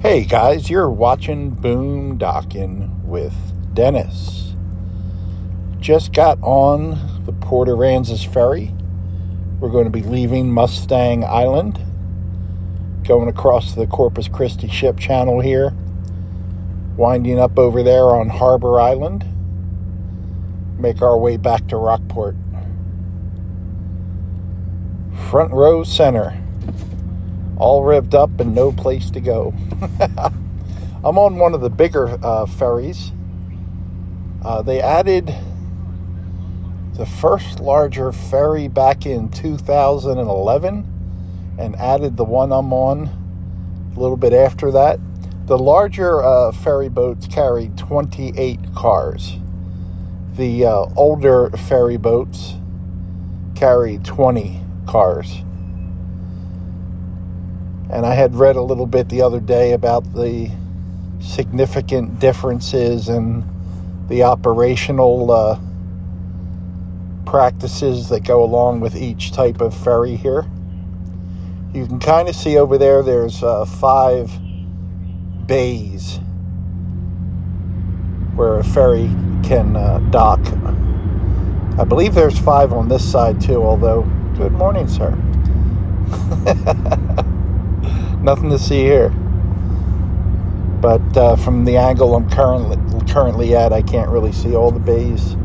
Hey guys, you're watching Boondocking with Dennis. Just got on the Port Aransas ferry. We're going to be leaving Mustang Island, going across the Corpus Christi ship channel here, winding up over there on Harbor Island, make our way back to Rockport. Front row center. All revved up and no place to go. I'm on one of the bigger ferries. They added the first larger ferry back in 2011 and added the one I'm on a little bit after that. The larger ferry boats carried 28 cars. The older ferry boats carried 20 cars. And I had read a little bit the other day about the significant differences in the operational practices that go along with each type of ferry here. You can kind of see over there, there's 5 bays where a ferry can dock. I believe there's 5 on this side too, although, good morning, sir. Nothing to see here. But from the angle I'm currently at, I can't really see all the bays.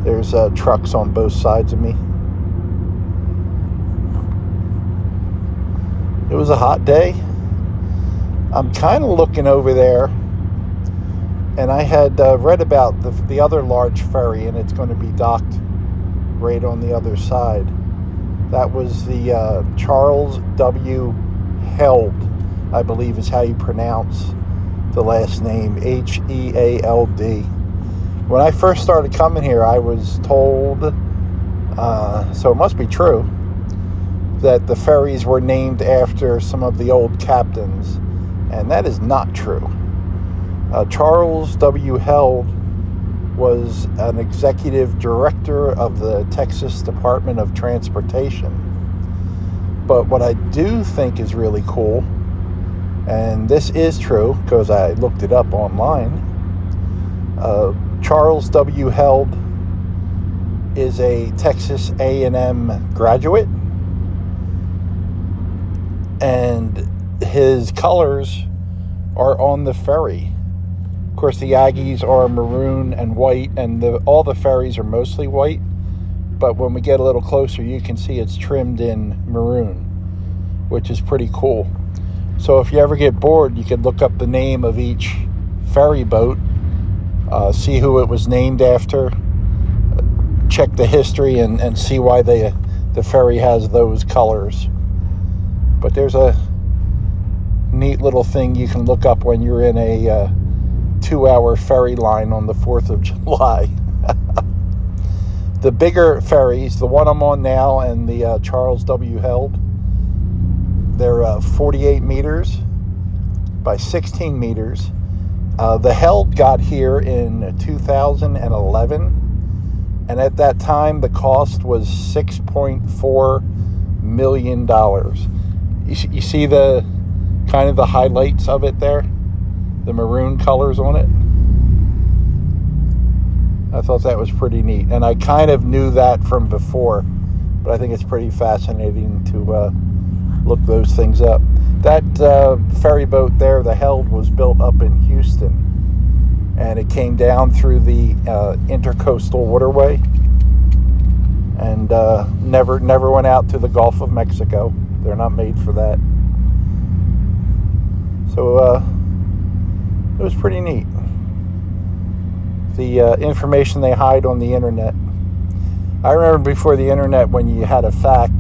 There's trucks on both sides of me. It was a hot day. I'm kind of looking over there, and I had read about the other large ferry, and it's going to be docked right on the other side. That was the Charles W. Held, I believe is how you pronounce the last name, Heald. When I first started coming here, I was told, so it must be true, that the ferries were named after some of the old captains, and that is not true. Charles W. Held was an executive director of the Texas Department of Transportation. But what I do think is really cool, and this is true because I looked it up online, Charles W. Held is a Texas A&M graduate, and his colors are on the ferry. Of course, the Aggies are maroon and white, and all the ferries are mostly white. But when we get a little closer, you can see it's trimmed in maroon, which is pretty cool. So if you ever get bored, you could look up the name of each ferry boat, see who it was named after, check the history, and see why the ferry has those colors. But there's a neat little thing you can look up when you're in a 2-hour ferry line on the 4th of July. The bigger ferries, the one I'm on now and the Charles W. Held, they're 48 meters by 16 meters. The Held got here in 2011, and at that time the cost was $6.4 million. You see the kind of the highlights of it there? The maroon colors on it? I thought that was pretty neat, and I kind of knew that from before, but I think it's pretty fascinating to look those things up. That ferry boat there, the Held, was built up in Houston, and it came down through the intercoastal waterway and never went out to the Gulf of Mexico. They're not made for that. So it was pretty neat. The information they hide on the internet. I remember before the internet when you had a fact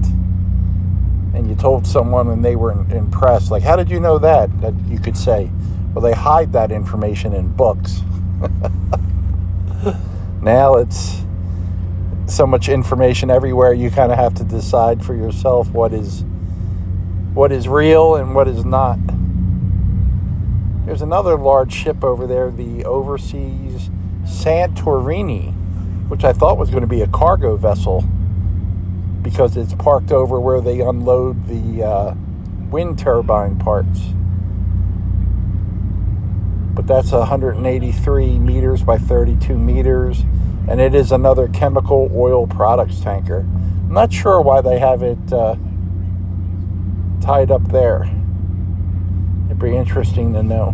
and you told someone and they were impressed. Like, how did you know that? That you could say, well, they hide that information in books. Now it's so much information everywhere, you kind of have to decide for yourself what is real and what is not. There's another large ship over there, the Overseas Santorini, which I thought was going to be a cargo vessel because it's parked over where they unload the wind turbine parts. but that's 183 meters by 32 meters, and it is another chemical oil products tanker. I'm not sure why they have it tied up there. It'd be interesting to know.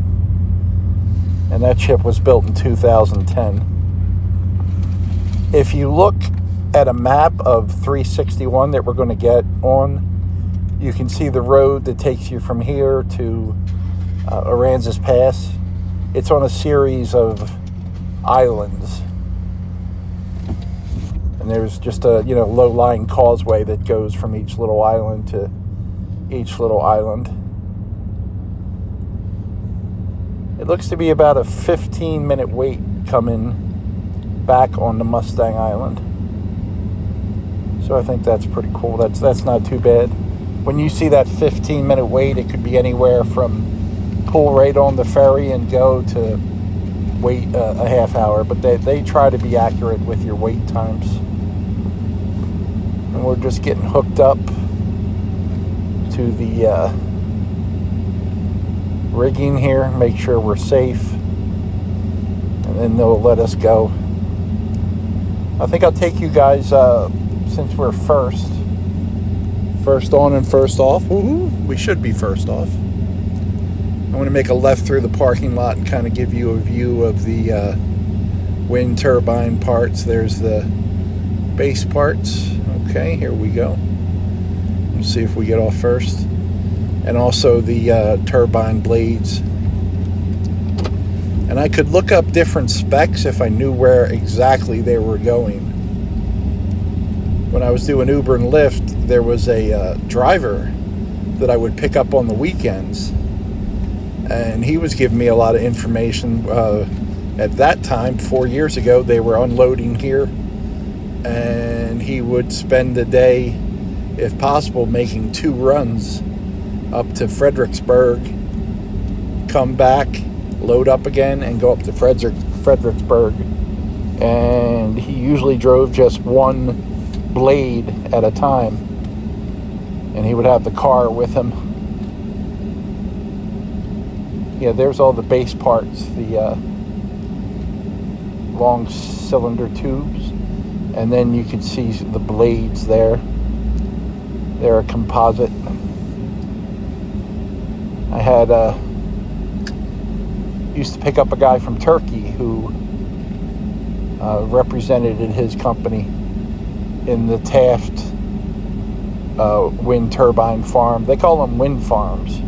And that ship was built in 2010. If you look at a map of 361 that we're going to get on, you can see the road that takes you from here to Aransas Pass. It's on a series of islands. And there's just a low-lying causeway that goes from each little island to each little island. It looks to be about a 15-minute wait coming back on the Mustang Island. So I think that's pretty cool. That's not too bad. When you see that 15-minute wait, it could be anywhere from pull right on the ferry and go to wait a half hour. But they try to be accurate with your wait times. And we're just getting hooked up to the rigging here, make sure we're safe, and then they'll let us go. I think I'll take you guys, since we're first on and first off. Woo-hoo. We should be first off. I'm going to make a left through the parking lot and kind of give you a view of the wind turbine parts. There's the base parts. Okay, here we go. Let's see if we get off first. And also the turbine blades. And I could look up different specs if I knew where exactly they were going. When I was doing Uber and Lyft, there was a driver that I would pick up on the weekends. And he was giving me a lot of information. At that time, 4 years ago, they were unloading here. And he would spend the day, if possible, making 2 runs up to Fredericksburg, come back, load up again, and go up to Fredericksburg. And he usually drove just one blade at a time. And he would have the car with him. Yeah, there's all the base parts, the long cylinder tubes. And then you can see the blades there. They're a composite. I had used to pick up a guy from Turkey who represented his company in the Taft wind turbine farm. They call them wind farms.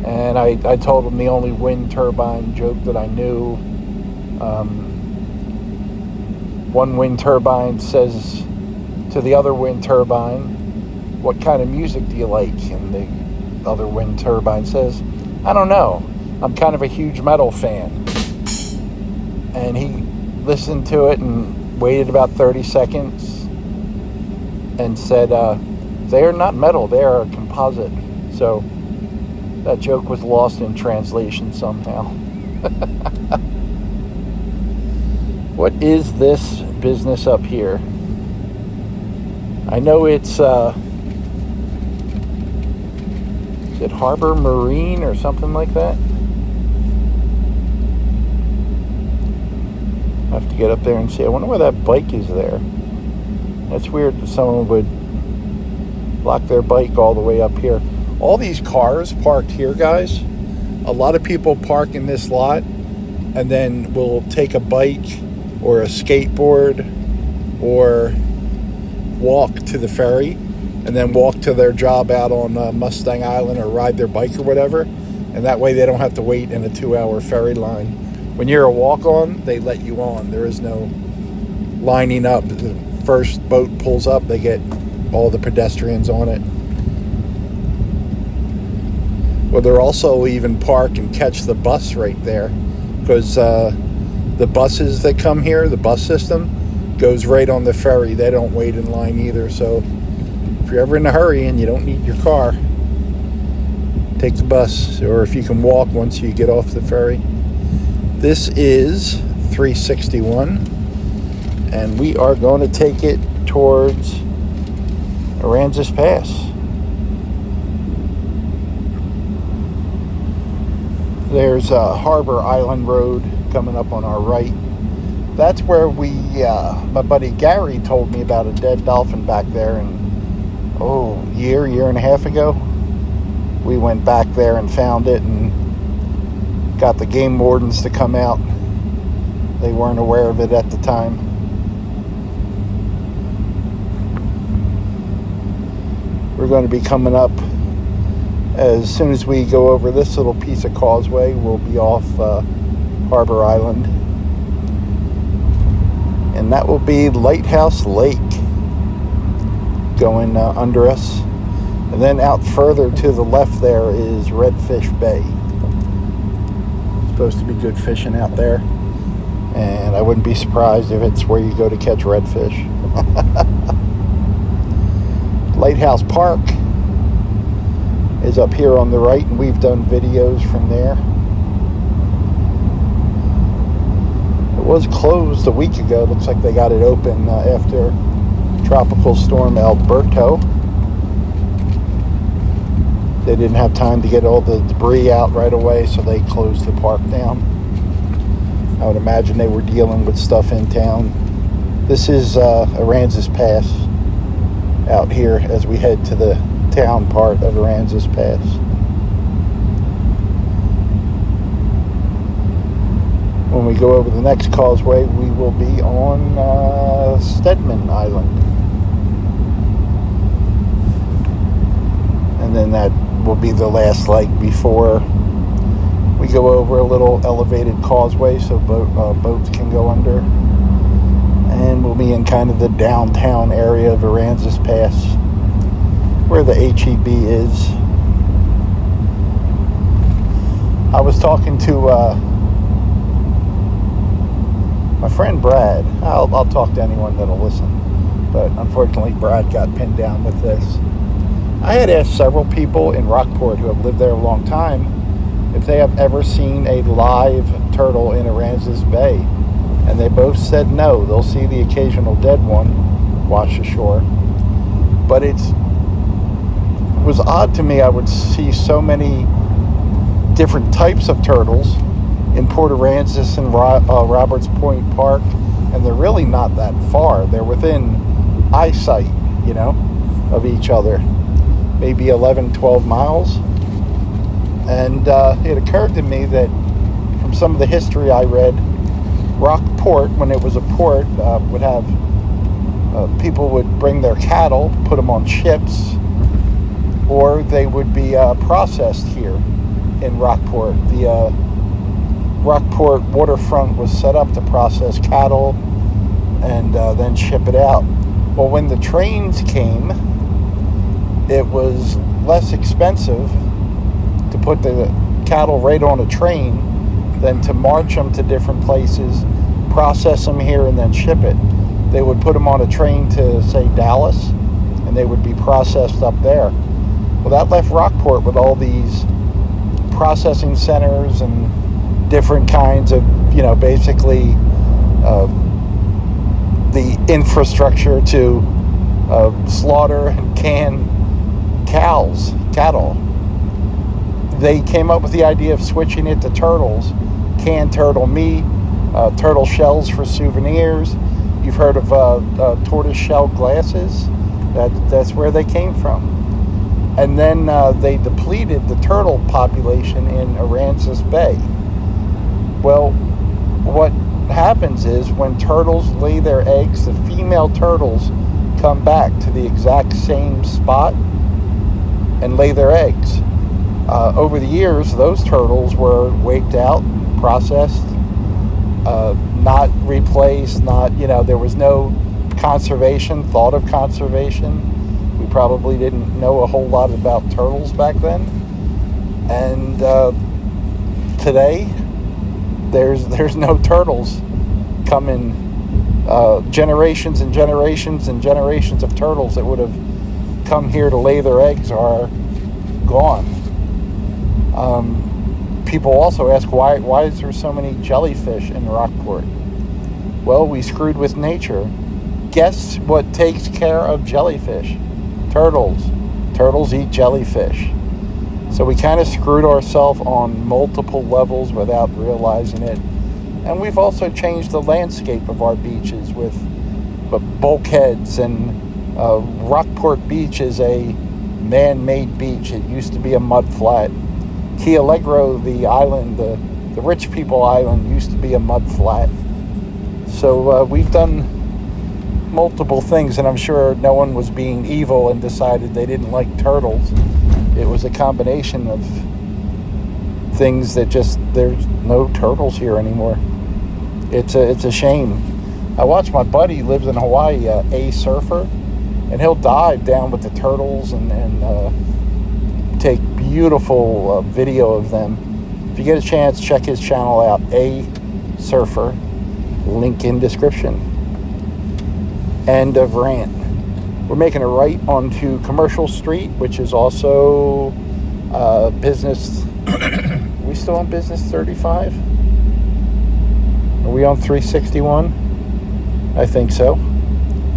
And I told him the only wind turbine joke that I knew. One wind turbine says to the other wind turbine, "What kind of music do you like?" And the other wind turbine says, "I don't know. I'm kind of a huge metal fan." And he listened to it and waited about 30 seconds and said, "They are not metal. They are a composite." So that joke was lost in translation somehow. What is this business up here? I know it's, is it Harbor Marine or something like that? I have to get up there and see. I wonder why that bike is there. That's weird that someone would lock their bike all the way up here. All these cars parked here, guys. A lot of people park in this lot and then will take a bike or a skateboard or walk to the ferry and then walk to their job out on Mustang Island or ride their bike or whatever. And that way they don't have to wait in a 2-hour ferry line. When you're a walk-on, they let you on. There is no lining up. The first boat pulls up, they get all the pedestrians on it. Well, they're also even park and catch the bus right there, because the buses that come here, the bus system, goes right on the ferry. They don't wait in line either. So if you're ever in a hurry and you don't need your car, take the bus, or if you can walk once you get off the ferry. This is 361, and we are going to take it towards Aransas Pass. There's Harbor Island Road coming up on our right. That's where my buddy Gary told me about a dead dolphin back there. And year and a half ago, we went back there and found it and got the game wardens to come out. They weren't aware of it at the time. We're going to be coming up as soon as we go over this little piece of causeway. We'll be off Harbor Island, and that will be Lighthouse Lake going under us. And then out further to the left there is Redfish Bay. Supposed to be good fishing out there, and I wouldn't be surprised if it's where you go to catch redfish. Lighthouse Park is up here on the right, and we've done videos from there. It was closed a week ago. Looks like they got it open after Tropical Storm Alberto. They didn't have time to get all the debris out right away, so they closed the park down. I would imagine they were dealing with stuff in town. This is Aransas Pass out here as we head to the town part of Aransas Pass. When we go over the next causeway, we will be on Stedman Island. And then that will be the last leg before we go over a little elevated causeway so boats can go under. And we'll be in kind of the downtown area of Aransas Pass, where the HEB is. I was talking to my friend Brad. I'll talk to anyone that'll listen, but unfortunately Brad got pinned down with this. I had asked several people in Rockport who have lived there a long time if they have ever seen a live turtle in Aransas Bay, and they both said no. They'll see the occasional dead one wash ashore, but it was odd to me. I would see so many different types of turtles in Port Aransas and Roberts Point Park, and they're really not that far. They're within eyesight, of each other, maybe 11, 12 miles. And it occurred to me that from some of the history I read, Rockport, when it was a port, would have people would bring their cattle, put them on ships, or they would be processed here in Rockport. The Rockport waterfront was set up to process cattle and then ship it out. Well, when the trains came, it was less expensive to put the cattle right on a train than to march them to different places, process them here, and then ship it. They would put them on a train to, say, Dallas, and they would be processed up there. Well, that left Rockport with all these processing centers and different kinds of, basically the infrastructure to slaughter and can cattle. They came up with the idea of switching it to turtles, canned turtle meat, turtle shells for souvenirs. You've heard of tortoise shell glasses. That's where they came from. And then they depleted the turtle population in Aransas Bay. Well, what happens is when turtles lay their eggs, the female turtles come back to the exact same spot and lay their eggs. Over the years, those turtles were waked out, processed, not replaced, there was no thought of conservation. We probably didn't know a whole lot about turtles back then. And today, there's no turtles coming. Generations and generations and generations of turtles that would have come here to lay their eggs are gone. People also ask why is there so many jellyfish in Rockport? Well, we screwed with nature. Guess what takes care of jellyfish? Turtles. Turtles eat jellyfish. So we kind of screwed ourselves on multiple levels without realizing it. And we've also changed the landscape of our beaches with bulkheads. And Rockport Beach is a man-made beach. It used to be a mud flat. Key Allegro, the island, the rich people island, used to be a mud flat. So we've done multiple things, and I'm sure no one was being evil and decided they didn't like turtles. It was a combination of things that just, there's no turtles here anymore. It's a shame. I watch my buddy, lives in Hawaii, a surfer, and he'll dive down with the turtles and take beautiful video of them. If you get a chance, check his channel out, A Surfer, link in description. End of rant. We're making a right onto Commercial Street, which is also business. Are we still on business 35? Are we on 361? I think so.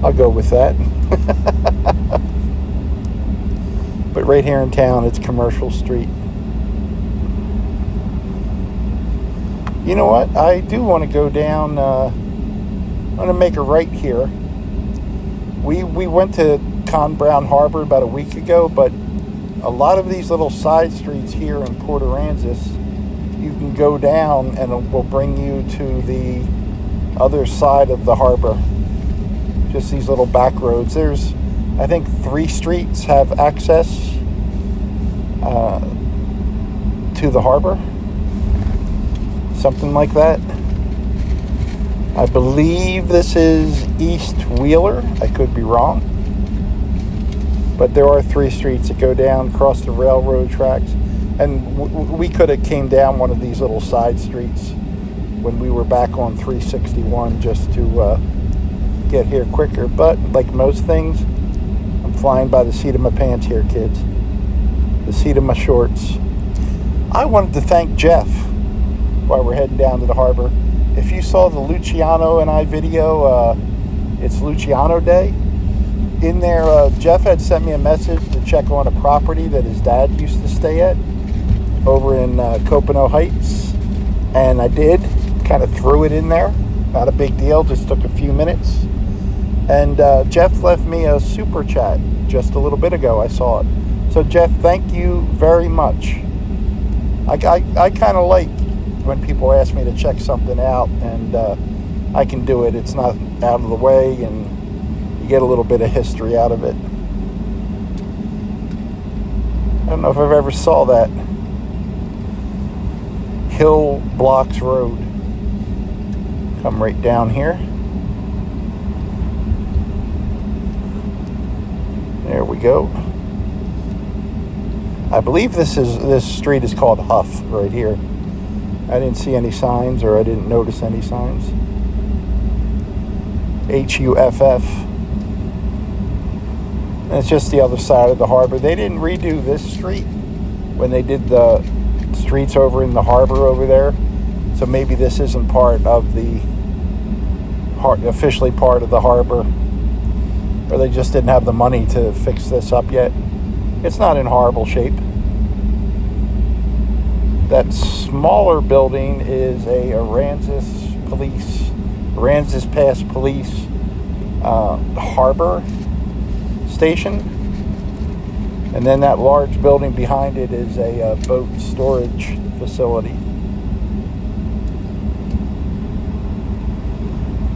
I'll go with that. But right here in town, it's Commercial Street. You know what? I do want to go down. I'm going to make a right here. We went to Con Brown Harbor about a week ago, but a lot of these little side streets here in Port Aransas, you can go down and it will bring you to the other side of the harbor. Just these little back roads. There's, I think, 3 streets have access to the harbor. Something like that. I believe this is East Wheeler. I could be wrong. But there are 3 streets that go down across the railroad tracks. And we could have came down one of these little side streets when we were back on 361 just to get here quicker. But like most things, I'm flying by the seat of my pants here, kids. The seat of my shorts. I wanted to thank Jeff while we're heading down to the harbor. If you saw the Luciano and I video, it's Luciano Day. In there, Jeff had sent me a message to check on a property that his dad used to stay at over in Copano Heights. And I did. Kind of threw it in there. Not a big deal. Just took a few minutes. And Jeff left me a super chat just a little bit ago. I saw it. So, Jeff, thank you very much. I kind of like when people ask me to check something out, and I can do it. It's not out of the way, and you get a little bit of history out of it. I don't know if I've ever saw that. Hill Blocks Road. Come right down here. There we go. I believe this street is called Huff right here. I didn't see any signs, or I didn't notice any signs. Huff. And it's just the other side of the harbor. They didn't redo this street when they did the streets over in the harbor over there. So maybe this isn't part of the officially part of the harbor, or they just didn't have the money to fix this up yet. It's not in horrible shape. That smaller building is a Aransas Pass Police harbor station. And then that large building behind it is a boat storage facility.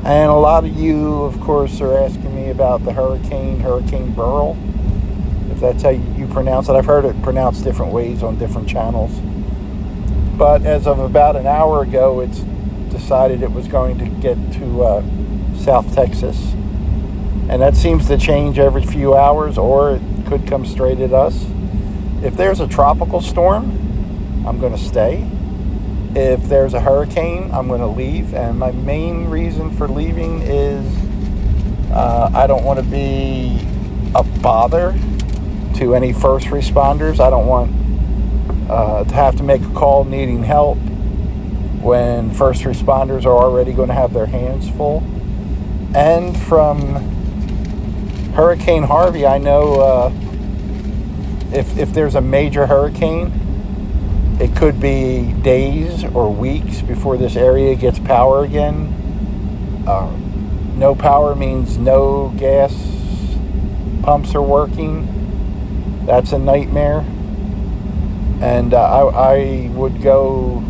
And a lot of you, of course, are asking me about the Hurricane Beryl, if that's how you pronounce it. I've heard it pronounced different ways on different channels. But as of about an hour ago, it's decided it was going to get to South Texas. And that seems to change every few hours, or it could come straight at us. If there's a tropical storm, I'm going to stay. If there's a hurricane, I'm going to leave. And my main reason for leaving is I don't want to be a bother to any first responders. I don't want to have to make a call needing help when first responders are already going to have their hands full. And from Hurricane Harvey, I know if there's a major hurricane, it could be days or weeks before this area gets power again. No power means no gas pumps are working. That's a nightmare. And I would go,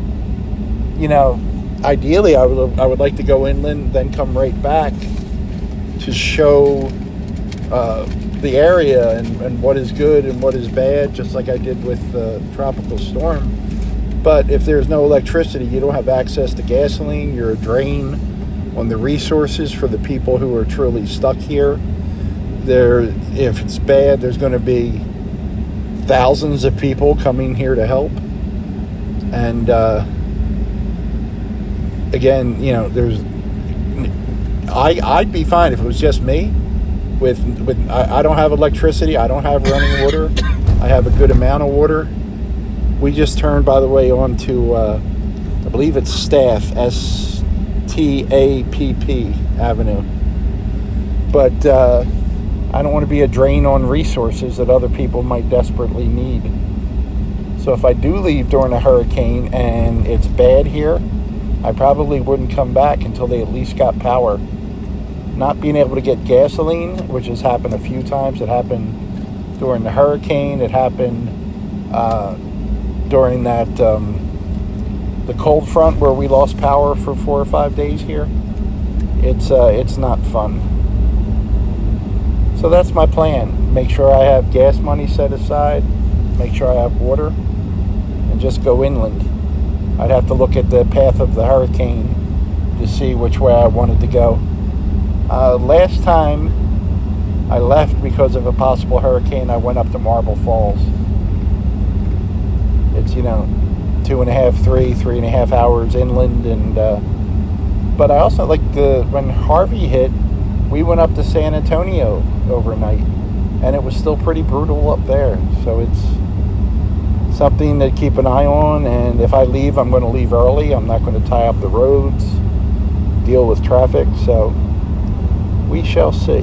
ideally I would like to go inland, then come right back to show the area and what is good and what is bad, just like I did with the tropical storm. But if there's no electricity, you don't have access to gasoline, you're a drain on the resources for the people who are truly stuck here. If it's bad, there's going to be thousands of people coming here to help. And again, I'd be fine if it was just me. I don't have electricity, I don't have running water, I have a good amount of water. We just turned, by the way, on to I believe it's Staff, STAPP Avenue. But I don't want to be a drain on resources that other people might desperately need. So if I do leave during a hurricane and it's bad here, I probably wouldn't come back until they at least got power. Not being able to get gasoline, which has happened a few times. It happened during the hurricane. It happened during that the cold front where we lost power for 4 or 5 days here. It's not fun. So that's my plan. Make sure I have gas money set aside. Make sure I have water, and just go inland. I'd have to look at the path of the hurricane to see which way I wanted to go. Last time I left because of a possible hurricane, I went up to Marble Falls. It's 2.5, 3.5 hours inland, and but I also when Harvey hit, we went up to San Antonio overnight, and it was still pretty brutal up there. So it's something to keep an eye on. And if I leave, I'm going to leave early. I'm not going to tie up the roads, deal with traffic. So we shall see.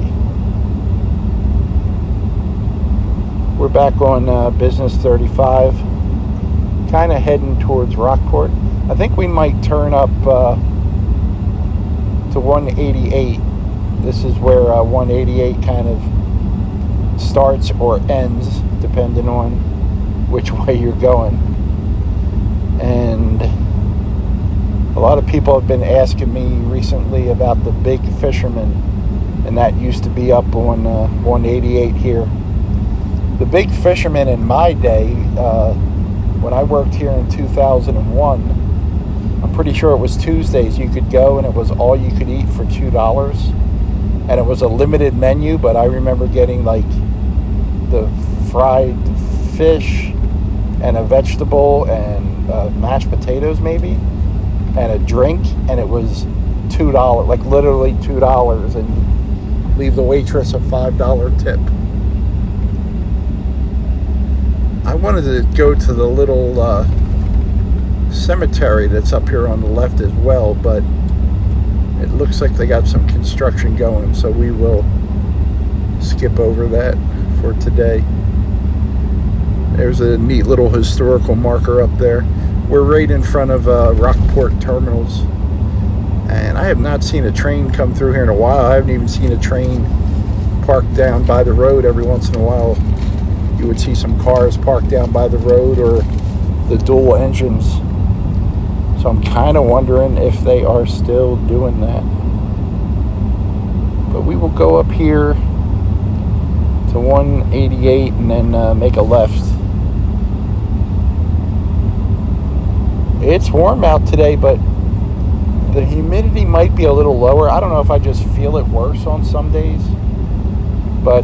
We're back on Business 35, kind of heading towards Rockport. I think we might turn up to 188. This is where 188 kind of starts or ends, depending on which way you're going. And a lot of people have been asking me recently about the Big Fisherman, and that used to be up on 188 here. The Big Fisherman in my day, when I worked here in 2001, I'm pretty sure it was Tuesdays. You could go and it was all you could eat for $2. And it was a limited menu, but I remember getting the fried fish and a vegetable and mashed potatoes maybe, and a drink, and it was $2, literally $2, and leave the waitress a $5 tip. I wanted to go to the little cemetery that's up here on the left as well, but it looks like they got some construction going, so we will skip over that for today. There's a neat little historical marker up there. We're right in front of Rockport terminals, and I have not seen a train come through here in a while. I haven't even seen a train parked down by the road. Every once in a while you would see some cars parked down by the road, or the dual engines. So I'm kind of wondering if they are still doing that. But we will go up here to 188 and then make a left. It's warm out today, but the humidity might be a little lower. I don't know if I just feel it worse on some days. But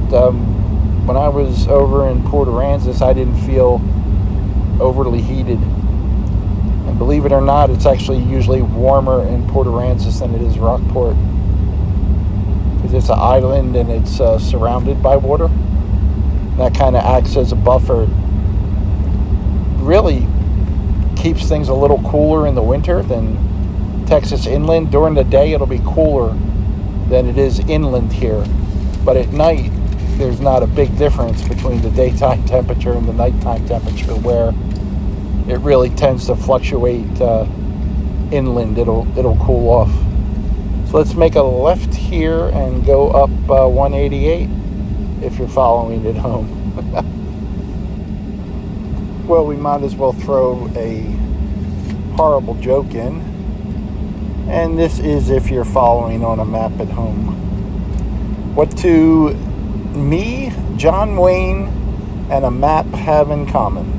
when I was over in Port Aransas, I didn't feel overly heated. And believe it or not, it's actually usually warmer in Port Aransas than it is Rockport, because it's an island and it's surrounded by water. That kind of acts as a buffer. Really keeps things a little cooler in the winter than Texas inland. During the day, it'll be cooler than it is inland here. But at night, there's not a big difference between the daytime temperature and the nighttime temperature, where it really tends to fluctuate inland. It'll cool off. So let's make a left here and go up 188 if you're following it home. Well, we might as well throw a horrible joke in. And this is if you're following on a map at home. What do me, John Wayne, and a map have in common?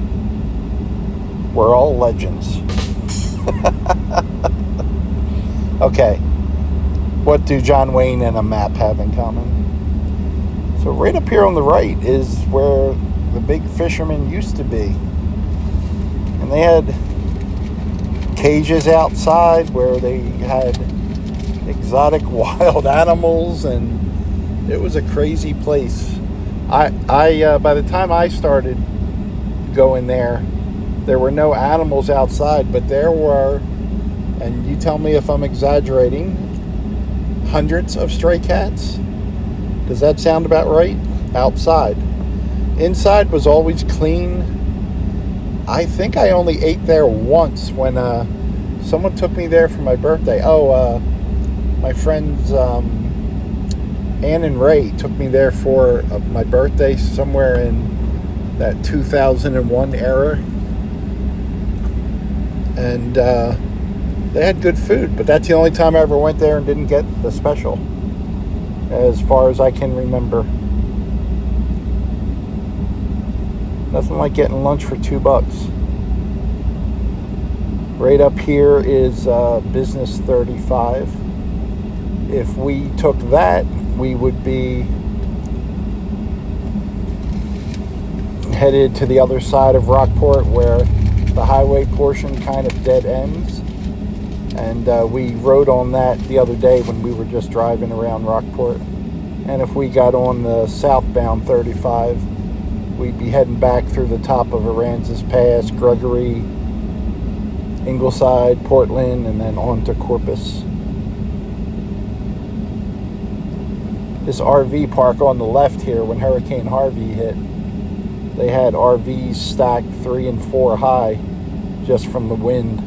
We're all legends. Okay. What do John Wayne and a map have in common? So right up here on the right is where the big fishermen used to be. And they had cages outside where they had exotic wild animals, and it was a crazy place. I by the time I started going there were no animals outside, but there were, and you tell me if I'm exaggerating, hundreds of stray cats. Does that sound about right? Outside. Inside was always clean. I think I only ate there once when someone took me there for my birthday. My friends Ann and Ray took me there for my birthday somewhere in that 2001 era. And they had good food, but that's the only time I ever went there and didn't get the special, as far as I can remember. Nothing like getting lunch for $2. Right up here is Business 35. If we took that, we would be headed to the other side of Rockport, where the highway portion kind of dead ends. And we rode on that the other day when we were just driving around Rockport. And if we got on the southbound 35, we'd be heading back through the top of Aransas Pass, Gregory, Ingleside, Portland, and then on to Corpus. This RV park on the left here, when Hurricane Harvey hit, they had RVs stacked 3 and 4 high just from the wind.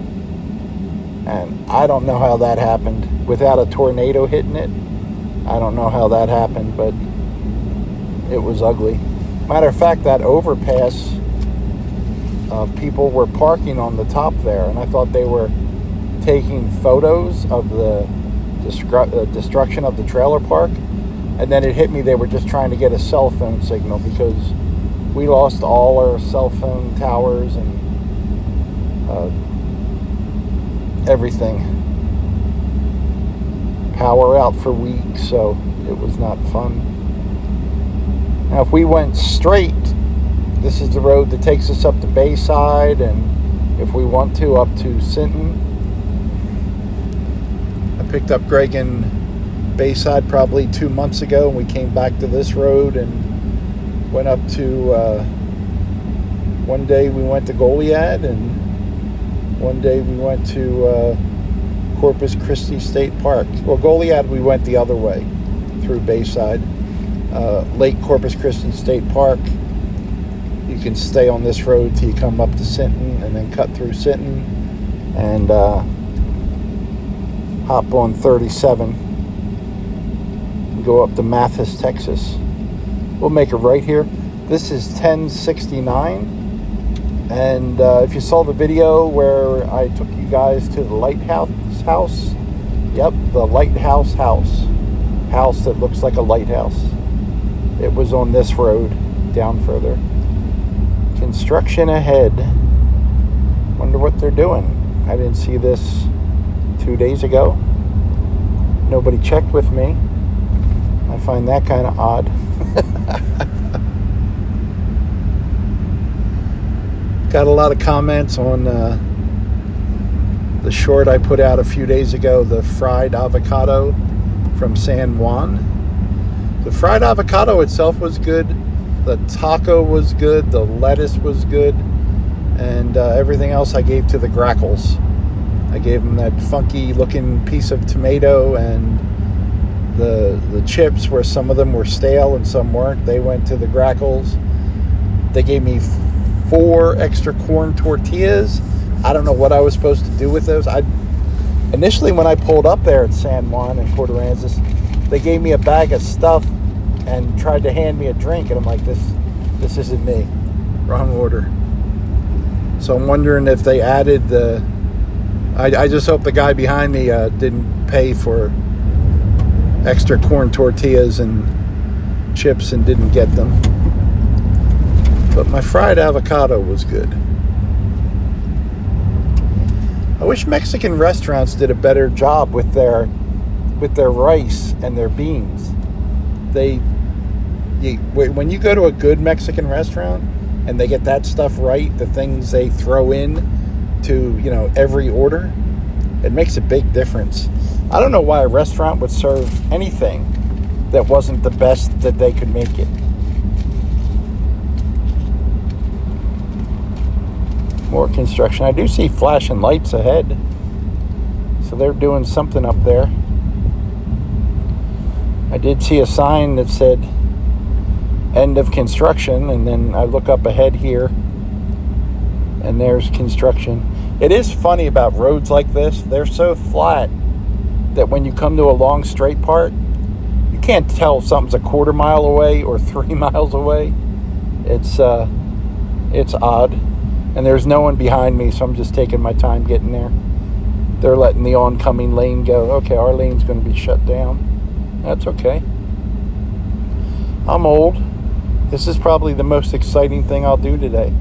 And I don't know how that happened without a tornado hitting it. I don't know how that happened, but it was ugly. Matter of fact, that overpass, people were parking on the top there, and I thought they were taking photos of the destruction of the trailer park. And then it hit me, they were just trying to get a cell phone signal, because we lost all our cell phone towers and everything. Power out for weeks, so it was not fun. Now, if we went straight, this is the road that takes us up to Bayside, and if we want to, up to Sinton. I picked up Greg in Bayside probably 2 months ago, and we came back to this road and went up to, one day we went to Goliad, and one day we went to Corpus Christi State Park. Well, Goliad we went the other way through Bayside. Lake Corpus Christi State Park, you can stay on this road till you come up to Sinton, and then cut through Sinton and hop on 37 and go up to Mathis, Texas. We'll make a right here. This is 1069. And if you saw the video where I took you guys to the lighthouse house, yep, the lighthouse house that looks like a lighthouse. It was on this road down further. Construction ahead. Wonder what they're doing. I didn't see this 2 days ago. Nobody checked with me. I find that kind of odd. Got a lot of comments on the short I put out a few days ago, the fried avocado from San Juan. The fried avocado itself was good. The taco was good. The lettuce was good. And everything else I gave to the grackles. I gave them that funky looking piece of tomato and The chips, where some of them were stale and some weren't, they went to the Grackles. They gave me 4 extra corn tortillas. I don't know what I was supposed to do with those. Initially, when I pulled up there at San Juan and Port Aransas, they gave me a bag of stuff and tried to hand me a drink, and I'm like, this isn't me. Wrong order. So I'm wondering if they added the... I just hope the guy behind me didn't pay for extra corn tortillas and chips and didn't get them. But my fried avocado was good. I wish Mexican restaurants did a better job with their rice and their beans. When you go to a good Mexican restaurant and they get that stuff right, the things they throw in to, every order, it makes a big difference. I don't know why a restaurant would serve anything that wasn't the best that they could make it. More construction. I do see flashing lights ahead. So they're doing something up there. I did see a sign that said end of construction, and then I look up ahead here and there's construction. It is funny about roads like this. They're so flat that when you come to a long straight part, you can't tell if something's a quarter mile away or 3 miles away. It's odd. And there's no one behind me, so I'm just taking my time getting there. They're letting the oncoming lane go. Okay, our lane's going to be shut down. That's okay. I'm old. This is probably the most exciting thing I'll do today.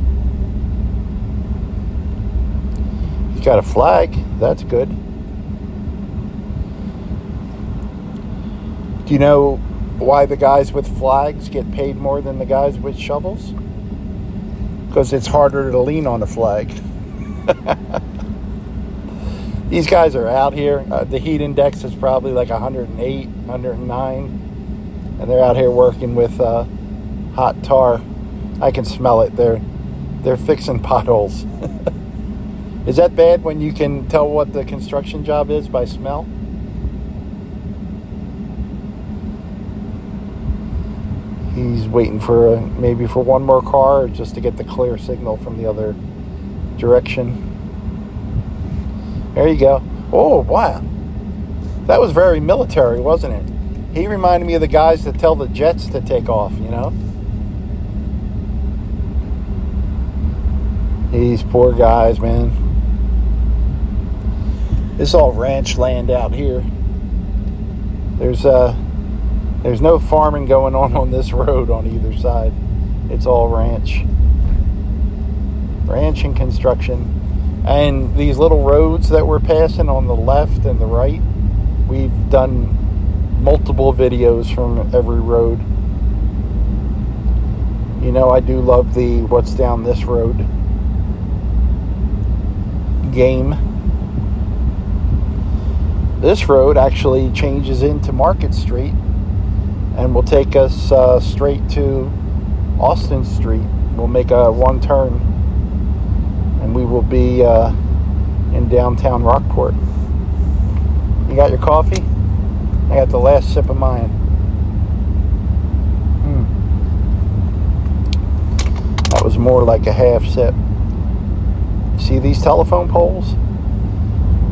You got a flag. That's good. Do you know why the guys with flags get paid more than the guys with shovels? Because it's harder to lean on a flag. These guys are out here. The heat index is probably like 108, 109. And they're out here working with hot tar. I can smell it. They're fixing potholes. Is that bad when you can tell what the construction job is by smell? He's waiting for maybe for one more car, or just to get the clear signal from the other direction. There you go. Oh, wow. That was very military, wasn't it? He reminded me of the guys that tell the jets to take off, These poor guys, man. This is all ranch land out here. There's no farming going on this road on either side. It's all ranch. Ranch and construction. And these little roads that we're passing on the left and the right, we've done multiple videos from every road. I do love the what's down this road game. This road actually changes into Market Street and will take us straight to Austin Street. We'll make a one turn and we will be in downtown Rockport. You got your coffee? I got the last sip of mine. That was more like a half sip. See these telephone poles?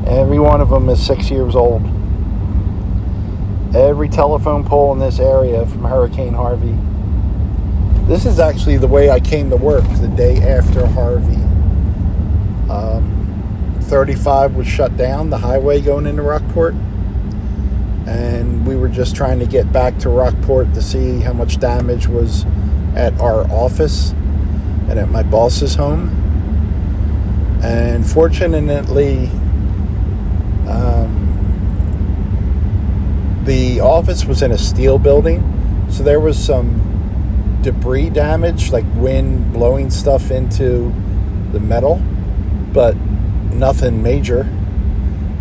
Every one of them is 6 years old. Every telephone pole in this area from Hurricane Harvey. This is actually the way I came to work the day after Harvey. 35 was shut down, the highway going into Rockport. And we were just trying to get back to Rockport to see how much damage was at our office and at my boss's home. And fortunately, the office was in a steel building, so there was some debris damage, like wind blowing stuff into the metal, but nothing major.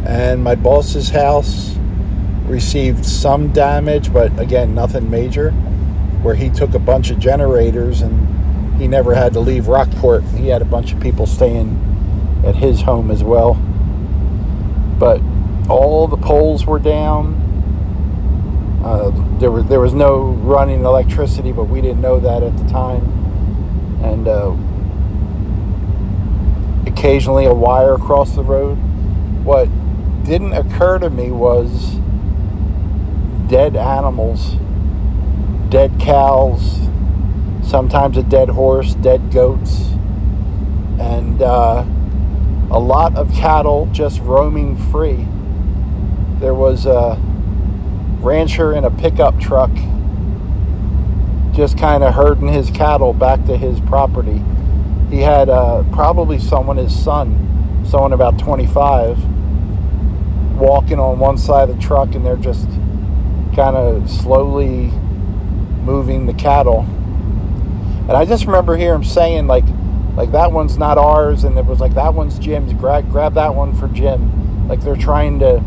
And my boss's house received some damage, but again, nothing major, where he took a bunch of generators and he never had to leave Rockport. He had a bunch of people staying at his home as well. But all the poles were down. There was no running electricity, but we didn't know that at the time. And occasionally a wire across the road. What didn't occur to me was dead animals, dead cows, sometimes a dead horse, dead goats, and a lot of cattle just roaming free. There was a rancher in a pickup truck just kind of herding his cattle back to his property. He had probably his son, someone about 25, walking on one side of the truck, and they're just kind of slowly moving the cattle. And I just remember hearing him saying, like that one's not ours, and it was like, that one's Jim's, grab that one for Jim. Like they're trying to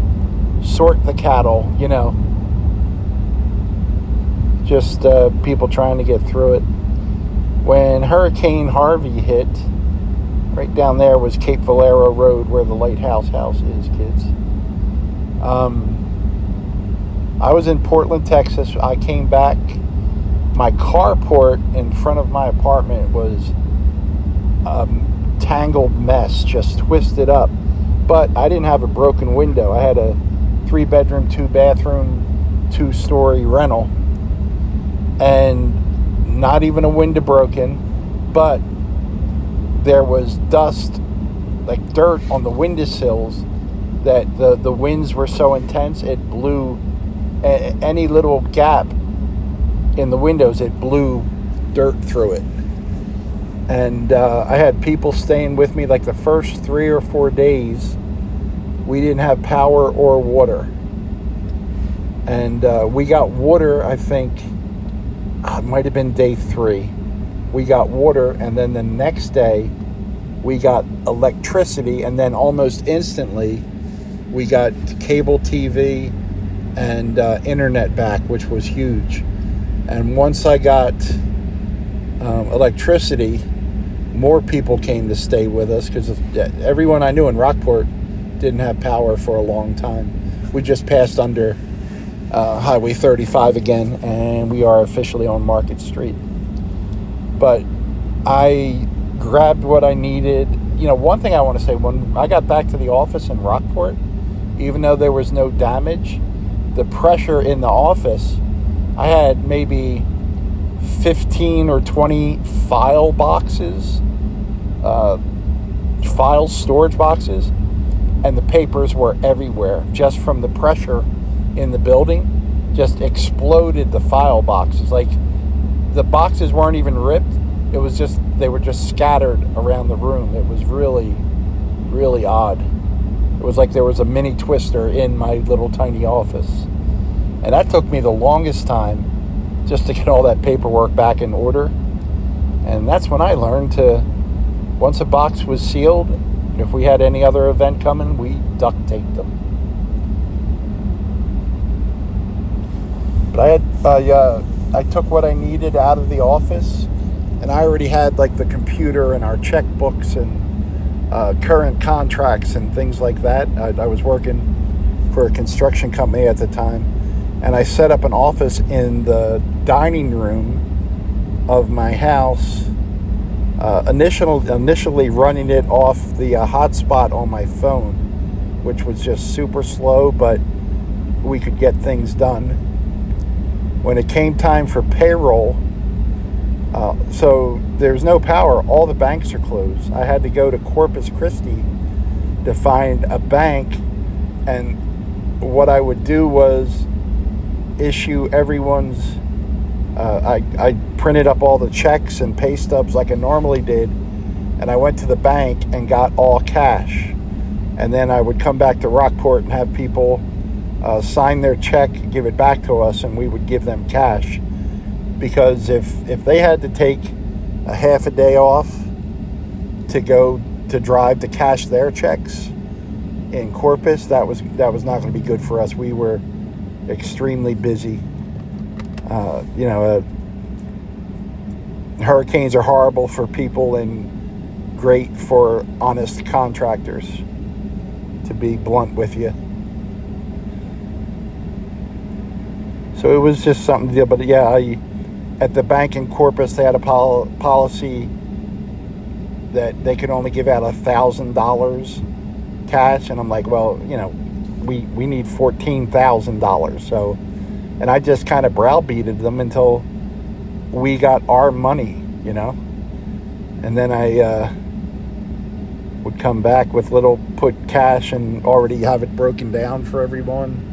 sort the cattle, you know. Just people trying to get through it. When Hurricane Harvey hit, right down there was Cape Valero Road, where the Lighthouse House is, kids. I was in Portland, Texas. I came back. My carport in front of my apartment was a tangled mess, just twisted up. But I didn't have a broken window. I had a 3-bedroom, 2-bathroom, 2-story rental. And not even a window broken, but there was dust, like dirt on the windowsills, that the winds were so intense it blew any little gap in the windows, it blew dirt through it. And I had people staying with me. Like the first 3 or 4 days, we didn't have power or water. And we got water, I think, it might have been day 3. We got water, and then the next day we got electricity, and then almost instantly we got cable TV and internet back, which was huge. And once I got electricity, more people came to stay with us, because everyone I knew in Rockport didn't have power for a long time. We just passed under Highway 35 again, and we are officially on Market Street. But I grabbed what I needed. You know, one thing I want to say, when I got back to the office in Rockport, even though there was no damage, the pressure in the office, I had maybe 15 or 20 file boxes, file storage boxes, and the papers were everywhere just from the pressure in the building. Just exploded the file boxes. Like, the boxes weren't even ripped. It was just, they were just scattered around the room. It was really, really odd. It was like there was a mini twister in my little tiny office. And that took me the longest time just to get all that paperwork back in order. And that's when I learned to, once a box was sealed, if we had any other event coming, we duct taped them. But I took what I needed out of the office, and I already had like the computer and our checkbooks and current contracts and things like that. I was working for a construction company at the time, and I set up an office in the dining room of my house, initially running it off the hotspot on my phone, which was just super slow, but we could get things done. When it came time for payroll, so there's no power. All the banks are closed. I had to go to Corpus Christi to find a bank, and what I would do was issue everyone's, I printed up all the checks and pay stubs like I normally did, and I went to the bank and got all cash. And then I would come back to Rockport and have people sign their check, give it back to us, and we would give them cash. Because if they had to take a half a day off to go to drive to cash their checks in Corpus, that was not going to be good for us. We were extremely busy. Hurricanes are horrible for people and great for honest contractors, to be blunt with you. So it was just something to deal. But yeah, at the bank in Corpus, they had a policy that they could only give out $1,000 cash, and I'm like, well, we need $14,000. So, and I just kind of browbeated them until we got our money, and then I would come back with put cash and already have it broken down for everyone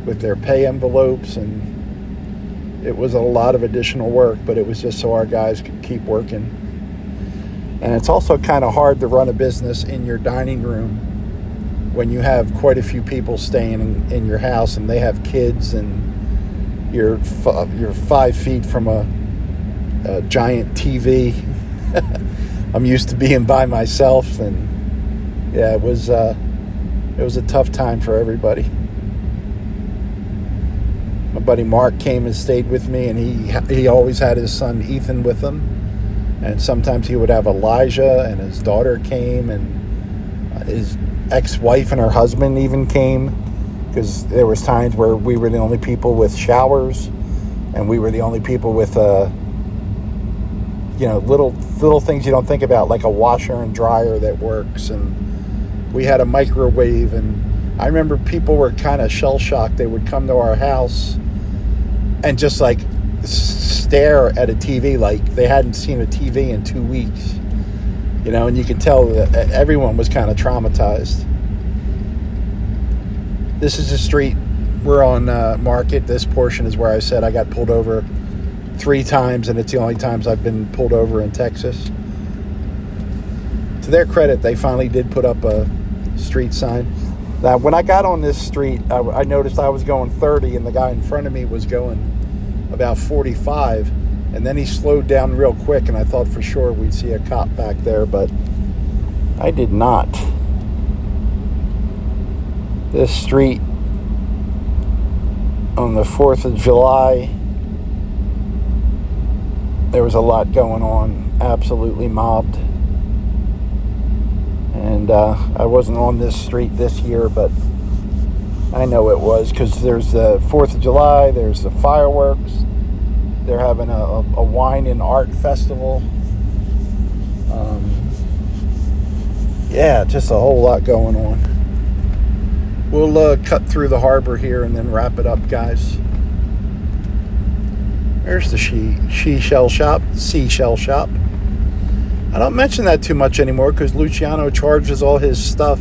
with their pay envelopes, and it was a lot of additional work, but it was just so our guys could keep working. And it's also kind of hard to run a business in your dining room when you have quite a few people staying in your house, and they have kids, and you're 5 feet from a giant TV. I'm used to being by myself, and yeah, it was a tough time for everybody. My buddy Mark came and stayed with me, and he always had his son Ethan with him, and sometimes he would have Elijah, and his daughter came, and his ex-wife and her husband even came, because there was times where we were the only people with showers, and we were the only people with little things you don't think about, like a washer and dryer that works, and we had a microwave. And I remember people were kind of shell-shocked. They would come to our house and just like stare at a TV like they hadn't seen a TV in 2 weeks, and you could tell that everyone was kind of traumatized. This is the street. We're on Market. This portion is where I said I got pulled over 3 times, and it's the only times I've been pulled over in Texas. To their credit, they finally did put up a street sign. Now, when I got on this street, I noticed I was going 30, and the guy in front of me was going about 45, and then he slowed down real quick, and I thought for sure we'd see a cop back there, but I did not. This street on the 4th of July, there was a lot going on, absolutely mobbed. And I wasn't on this street this year, but I know it was, because there's the 4th of July, there's the fireworks, they're having a wine and art festival. Yeah, just a whole lot going on. We'll cut through the harbor here and then wrap it up, guys. There's the seashell shop. I don't mention that too much anymore because Luciano charges all his stuff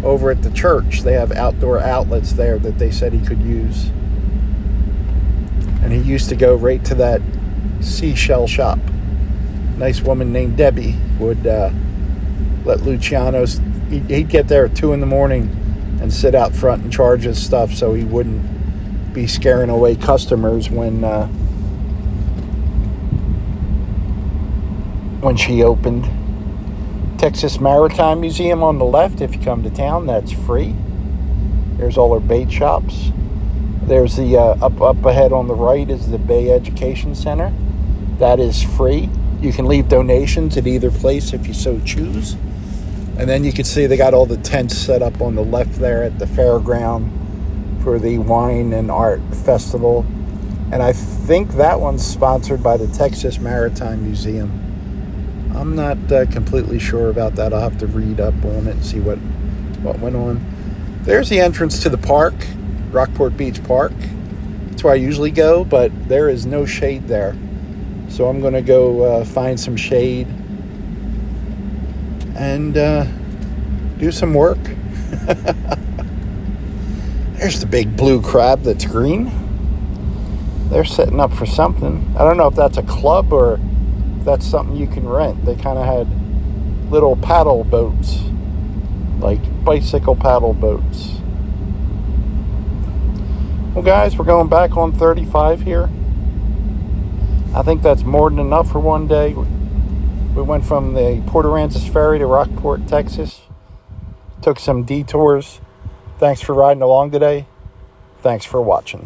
over at the church. They have outdoor outlets there that they said he could use. And he used to go right to that seashell shop. Nice woman named Debbie would let Luciano's... He'd get there at 2 in the morning and sit out front and charge his stuff so he wouldn't be scaring away customers when she opened. Texas Maritime Museum on the left. If you come to town, that's free. There's all her bait shops. There's the up ahead on the right is the Bay Education Center. That is free. You can leave donations at either place if you so choose. And then you can see they got all the tents set up on the left there at the fairground for the Wine and Art Festival. And I think that one's sponsored by the Texas Maritime Museum. I'm not completely sure about that. I'll have to read up on it and see what went on. There's the entrance to the park, Rockport Beach Park. That's where I usually go, but there is no shade there. So I'm going to go find some shade and do some work. There's the big blue crab that's green. They're setting up for something. I don't know if that's a club or if that's something you can rent. They kind of had little paddle boats, like bicycle paddle boats. Well, guys, we're going back on 35 here. I think that's more than enough for one day. We went from the Port Aransas Ferry to Rockport, Texas. Took some detours. Thanks for riding along today. Thanks for watching.